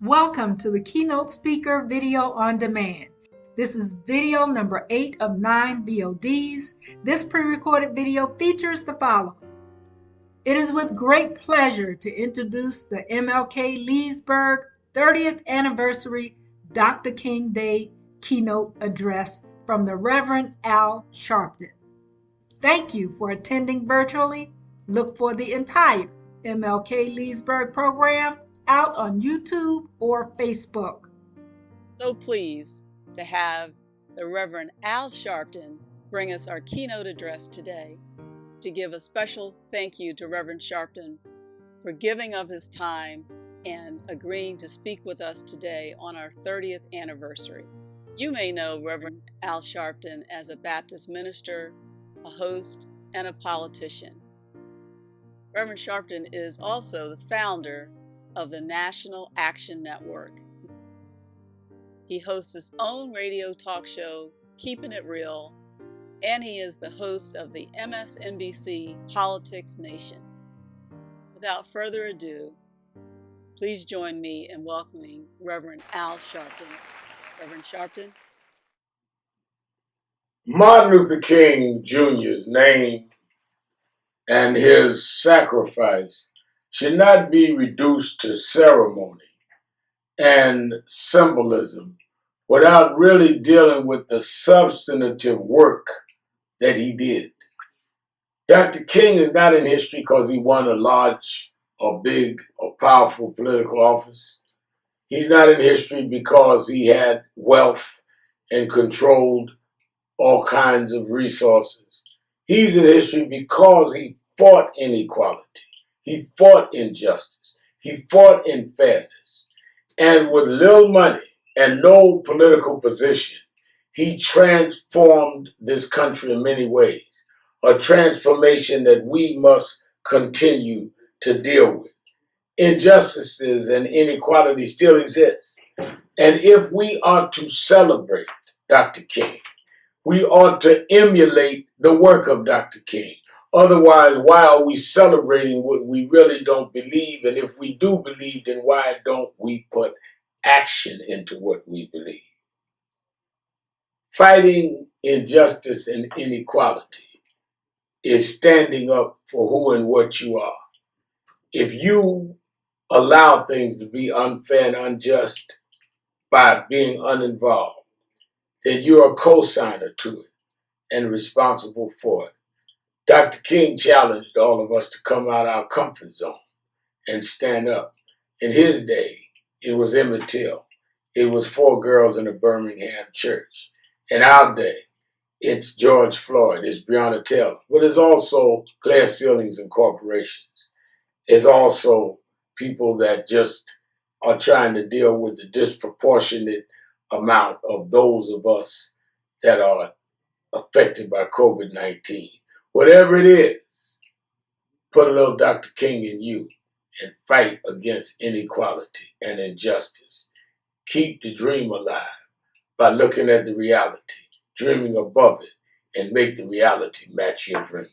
Welcome to the Keynote Speaker Video on Demand. This is video number 8 of 9 VODs. This pre-recorded video features the following. It is with great pleasure to introduce the MLK Leesburg 30th Anniversary Dr. King Day Keynote Address from the Reverend Al Sharpton. Thank you for attending virtually. Look for the entire MLK Leesburg program out on YouTube or Facebook. So pleased to have the Reverend Al Sharpton bring us our keynote address today. To give a special thank you to Reverend Sharpton for giving of his time and agreeing to speak with us today on our 30th anniversary. You may know Reverend Al Sharpton as a Baptist minister, a host, and a politician. Reverend Sharpton is also the founder of the National Action Network. He hosts his own radio talk show, Keeping It Real, and he is the host of the MSNBC Politics Nation. Without further ado, please join me in welcoming Reverend Al Sharpton. Reverend Sharpton. Martin Luther King Jr.'s name and his sacrifice should not be reduced to ceremony and symbolism without really dealing with the substantive work that he did. Dr. King is not in history because he won a large or big or powerful political office. He's not in history because he had wealth and controlled all kinds of resources. He's in history because he fought inequality. He fought injustice. He fought unfairness. And with little money and no political position, he transformed this country in many ways, a transformation that we must continue to deal with. Injustices and inequality still exist. And if we are to celebrate Dr. King, we ought to emulate the work of Dr. King. Otherwise, why are we celebrating what we really don't believe? And if we do believe, then why don't we put action into what we believe? Fighting injustice and inequality is standing up for who and what you are. If you allow things to be unfair and unjust by being uninvolved, then you're a co-signer to it and responsible for it. Dr. King challenged all of us to come out of our comfort zone and stand up. In his day, it was Emmett Till. It was 4 girls in a Birmingham church. In our day, it's George Floyd, it's Breonna Taylor, but it's also glass ceilings and corporations. It's also people that just are trying to deal with the disproportionate amount of those of us that are affected by COVID-19. Whatever it is, put a little Dr. King in you and fight against inequality and injustice. Keep the dream alive by looking at the reality, dreaming above it, and make the reality match your dream.